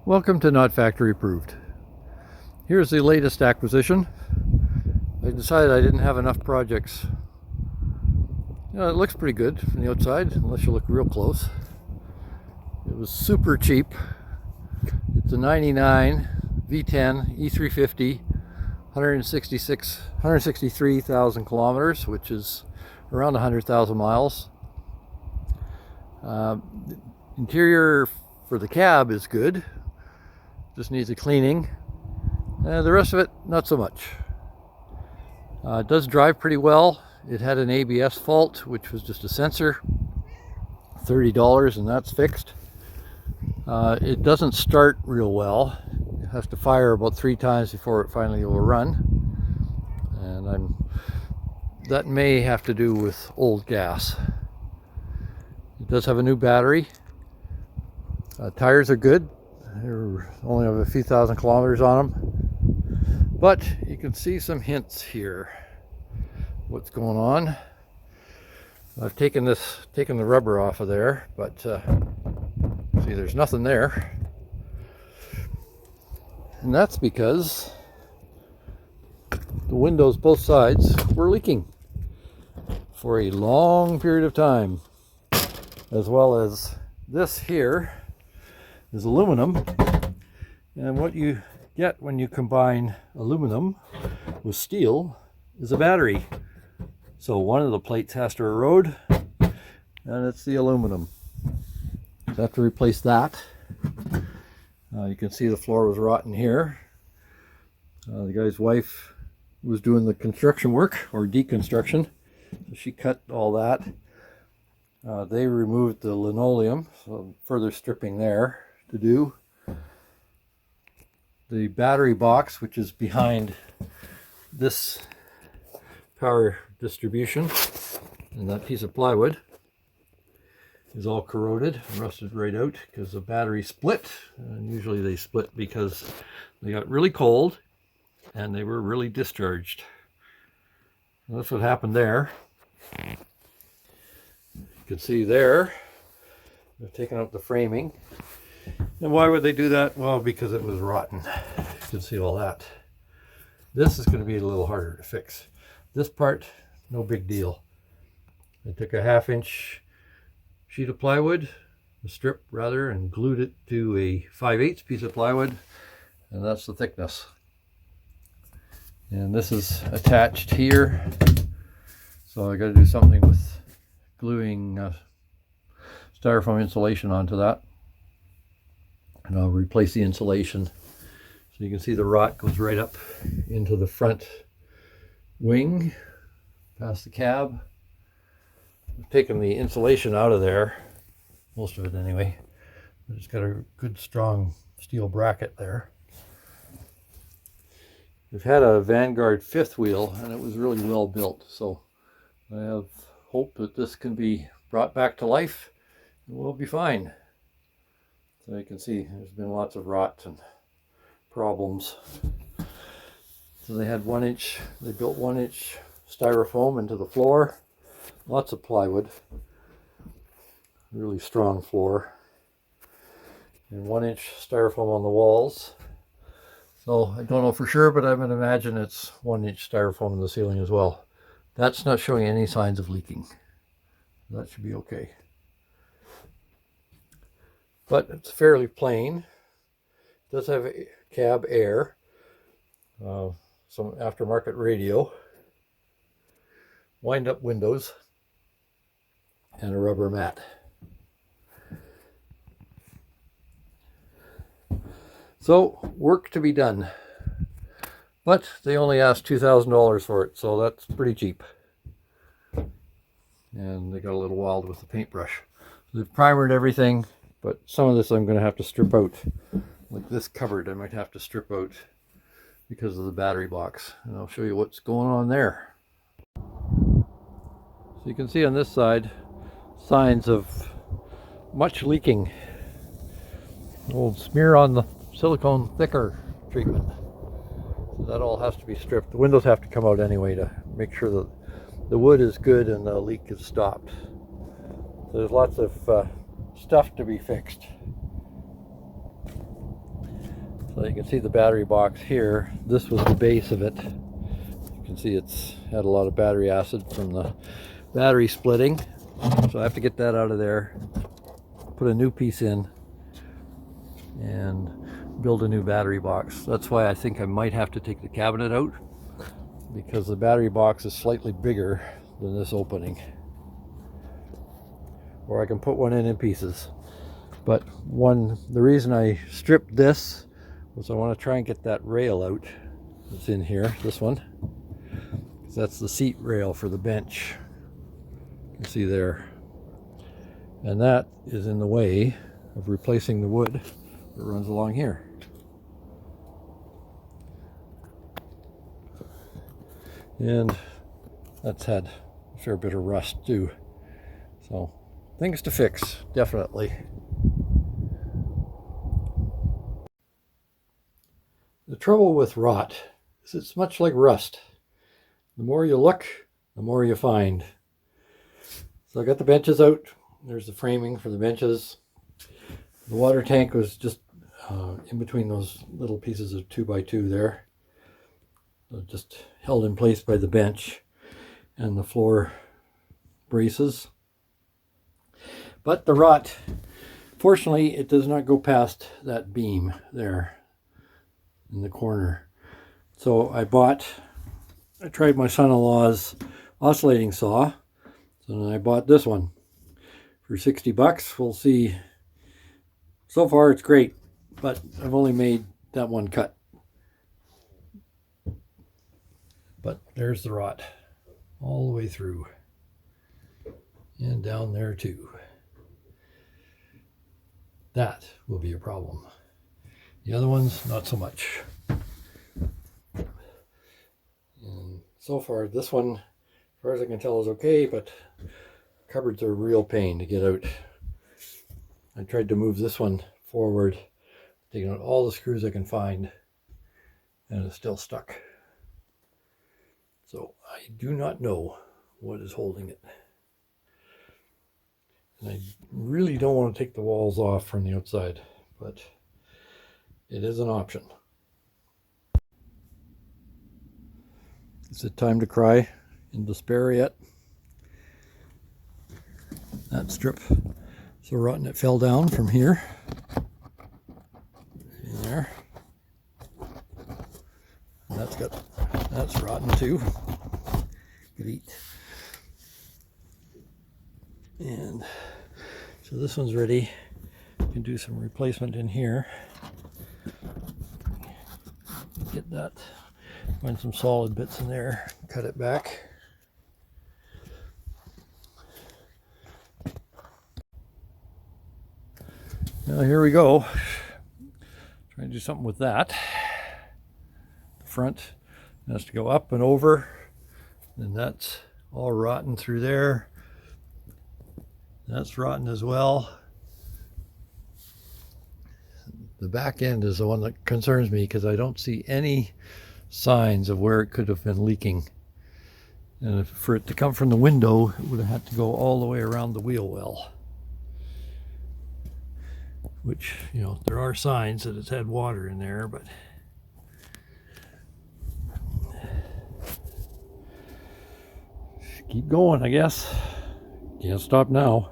Welcome to Not Factory Approved. Here's the latest acquisition. I decided I didn't have enough projects. It looks pretty good from the outside, unless you look real close. It was super cheap. It's a 99 V10 E350, 163,000 kilometers, which is around 100,000 miles. Interior for the cab is good. Just needs a cleaning. The rest of it, not so much. It does drive pretty well. It had an ABS fault, which was just a sensor. $30 and that's fixed. It doesn't start real well. It has to fire about 3 times before it finally will run. And that may have to do with old gas. It does have a new battery. Tires are good. They only have a few thousand kilometers on them. But you can see some hints here. What's going on. I've taken the rubber off of there, but see, there's nothing there. And that's because the windows both sides were leaking for a long period of time, as well as this here is aluminum, and what you get when you combine aluminum with steel is a battery. So one of the plates has to erode, and it's the aluminum. So I have to replace that. You can see the floor was rotten here. The guy's wife was doing the construction work, or deconstruction, so she cut all that. They removed the linoleum, so further stripping there to do. The battery box, which is behind this power distribution, and that piece of plywood is all corroded and rusted right out because the battery split. And usually they split because they got really cold and they were really discharged. And that's what happened there. You can see there, they've taken out the framing. And why would they do that? Well, because it was rotten. You can see all that. This is going to be a little harder to fix. This part, no big deal. I took a 1/2-inch sheet of plywood, a strip rather, and glued it to a 5/8 piece of plywood, and that's the thickness. And this is attached here, so I got to do something with gluing styrofoam insulation onto that. And I'll replace the insulation. So you can see the rot goes right up into the front wing, past the cab. I've taken the insulation out of there, most of it anyway. It's got a good strong steel bracket there. We've had a Vangard 5th wheel, and it was really well built. So I have hope that this can be brought back to life and we'll be fine. So you can see there's been lots of rot and problems. So they had they built 1-inch styrofoam into the floor, lots of plywood, really strong floor, and 1-inch styrofoam on the walls. So I don't know for sure, but I'm going to imagine it's 1-inch styrofoam in the ceiling as well. That's not showing any signs of leaking. That should be okay. But it's fairly plain. It does have a cab air, some aftermarket radio, wind-up windows, and a rubber mat. So, work to be done. But they only asked $2,000 for it, so that's pretty cheap. And they got a little wild with the paintbrush. They've primered everything. But some of this I'm going to have to strip out. Like this cupboard I might have to strip out because of the battery box. And I'll show you what's going on there. So you can see on this side signs of much leaking. Old smear on the silicone thicker treatment. So that all has to be stripped. The windows have to come out anyway to make sure that the wood is good and the leak is stopped. So there's lots of stuff to be fixed. So you can see the battery box here. This was the base of it. You can see it's had a lot of battery acid from the battery splitting. So I have to get that out of there, put a new piece in, and build a new battery box. That's why I think I might have to take the cabinet out, because the battery box is slightly bigger than this opening. Or I can put one in pieces. But the reason I stripped this was I want to try and get that rail out that's in here, this one. That's the seat rail for the bench. You can see there. And that is in the way of replacing the wood that runs along here. And that's had a fair bit of rust too. So things to fix, definitely. The trouble with rot is it's much like rust. The more you look, the more you find. So I got the benches out. There's the framing for the benches. The water tank was just in between those little pieces of 2x2 there. So just held in place by the bench and the floor braces. But the rot, fortunately, it does not go past that beam there in the corner. So I tried my son-in-law's oscillating saw. So then I bought this one for 60 bucks. We'll see. So far it's great, but I've only made that one cut. But there's the rot all the way through and down there too. That will be a problem. The other ones, not so much. And so far, this one, as far as I can tell, is okay, but cupboards are a real pain to get out. I tried to move this one forward, taking out all the screws I can find, and it's still stuck. So I do not know what is holding it. And I really don't want to take the walls off from the outside, but it is an option. Is it time to cry in despair yet? That strip so rotten it fell down from here. In there. And that's rotten too. Could eat. And so this one's ready. You can do some replacement in here. Get that, find some solid bits in there, cut it back. Now here we go. Trying to do something with that. The front has to go up and over, and that's all rotten through there. That's rotten as well. The back end is the one that concerns me because I don't see any signs of where it could have been leaking. And for it to come from the window, it would have had to go all the way around the wheel well. Which, you know, there are signs that it's had water in there, but keep going, I guess. Can't stop now.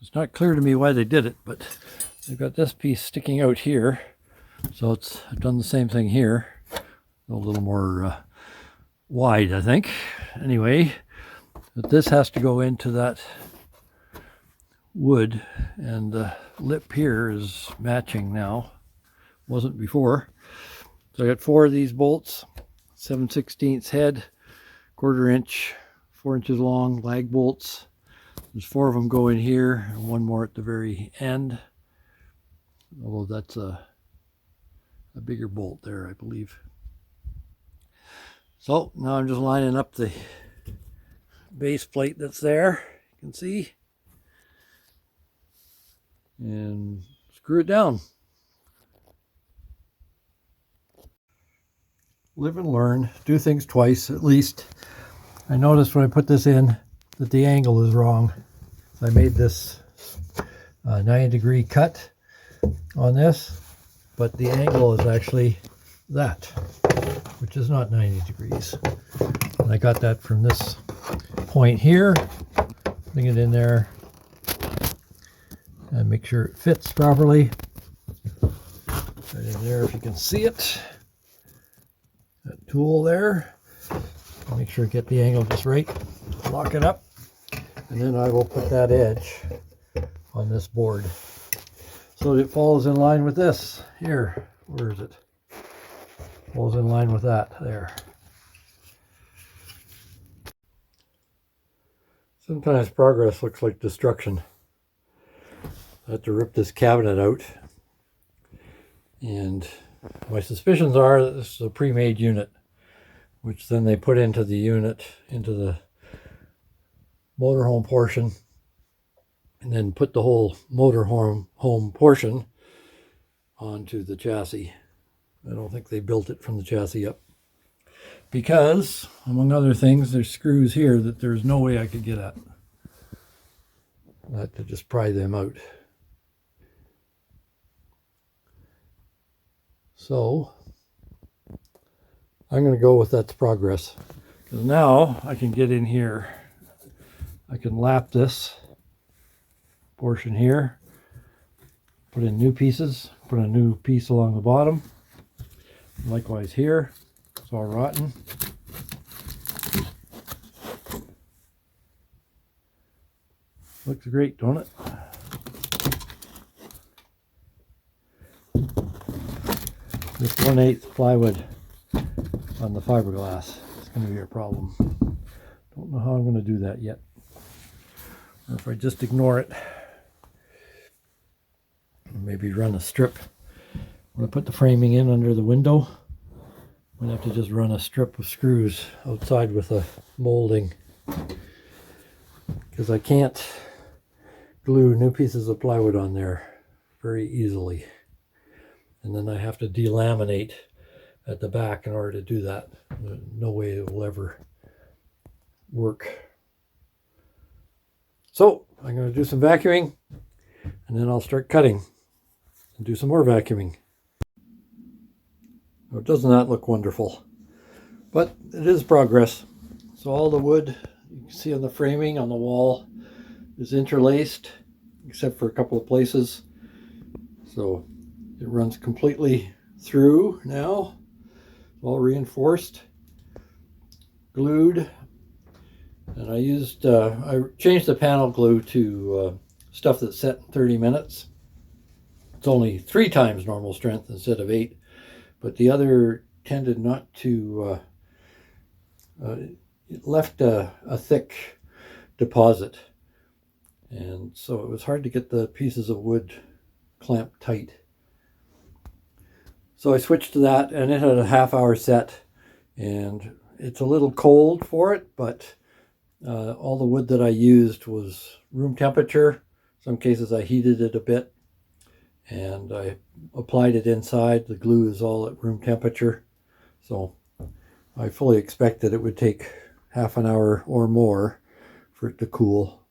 It's not clear to me why they did it, but they've got this piece sticking out here. So I've done the same thing here. A little more wide, I think. Anyway, but this has to go into that wood, and the lip here is matching now. Wasn't before. So I got 4 of these bolts, 7/16 head, 1/4 inch, 4 inches long lag bolts. There's 4 of them go in here, and 1 more at the very end. Although that's a bigger bolt there, I believe. So now I'm just lining up the base plate that's there, you can see, and screw it down. Live and learn, do things twice at least. I noticed when I put this in that the angle is wrong. I made this 90-degree cut on this, but the angle is actually that, which is not 90 degrees. And I got that from this point here. Bring it in there and make sure it fits properly. Right in there, if you can see it. That tool there. Make sure to get the angle just right. Lock it up. And then I will put that edge on this board so that it falls in line with this. Here, where is it? Falls in line with that there. Sometimes progress looks like destruction. I have to rip this cabinet out. And my suspicions are that this is a pre-made unit, which then they put into the unit, into the motorhome portion, and then put the whole motorhome portion onto the chassis. I don't think they built it from the chassis up. Because, among other things, there's screws here that there's no way I could get at. I had to just pry them out. So, I'm going to go with that's progress. Because now I can get in here. I can lap this portion here. Put in new pieces. Put a new piece along the bottom. Likewise here. It's all rotten. Looks great, don't it? This 1/8 plywood on the fiberglass is going to be a problem. Don't know how I'm going to do that yet. Or if I just ignore it. Maybe run a strip. When I put the framing in under the window, I'm going to have to just run a strip of screws outside with a molding. Because I can't glue new pieces of plywood on there very easily. And then I have to delaminate at the back in order to do that. No way it will ever work. So I'm going to do some vacuuming, and then I'll start cutting and do some more vacuuming. It does not look wonderful, but it is progress. So all the wood you can see on the framing on the wall is interlaced, except for a couple of places. So it runs completely through now, all reinforced, glued, and I changed the panel glue to stuff that's set in 30 minutes. It's only 3 times normal strength instead of 8, but the other tended not to, it left a thick deposit, and so it was hard to get the pieces of wood clamped tight. So I switched to that, and it had a half-hour set, and it's a little cold for it, but all the wood that I used was room temperature. Some cases I heated it a bit, and I applied it inside. The glue is all at room temperature, so I fully expected it would take half an hour or more for it to cool.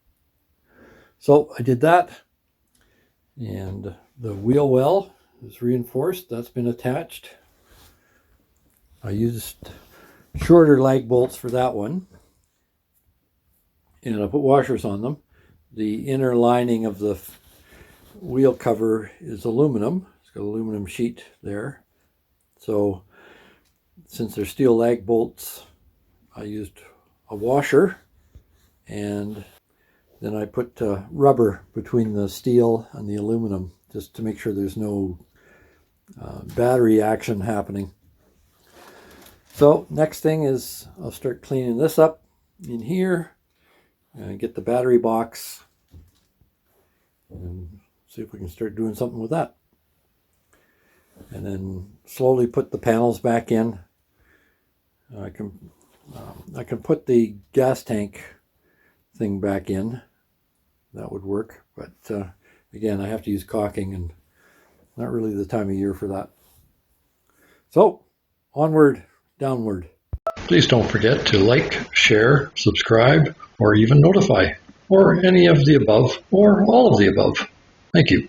So I did that, and the wheel well is reinforced. That's been attached. I used shorter lag bolts for that one, and I put washers on them. The inner lining of the wheel cover is aluminum. It's got an aluminum sheet there. So since they're steel lag bolts, I used a washer, and then I put rubber between the steel and the aluminum just to make sure there's no battery action happening. So next thing is I'll start cleaning this up in here and get the battery box and see if we can start doing something with that. And then slowly put the panels back in. I can put the gas tank thing back in. That would work, but again, I have to use caulking, and not really the time of year for that. So, onward, downward. Please don't forget to like, share, subscribe, or even notify, or any of the above, or all of the above. Thank you.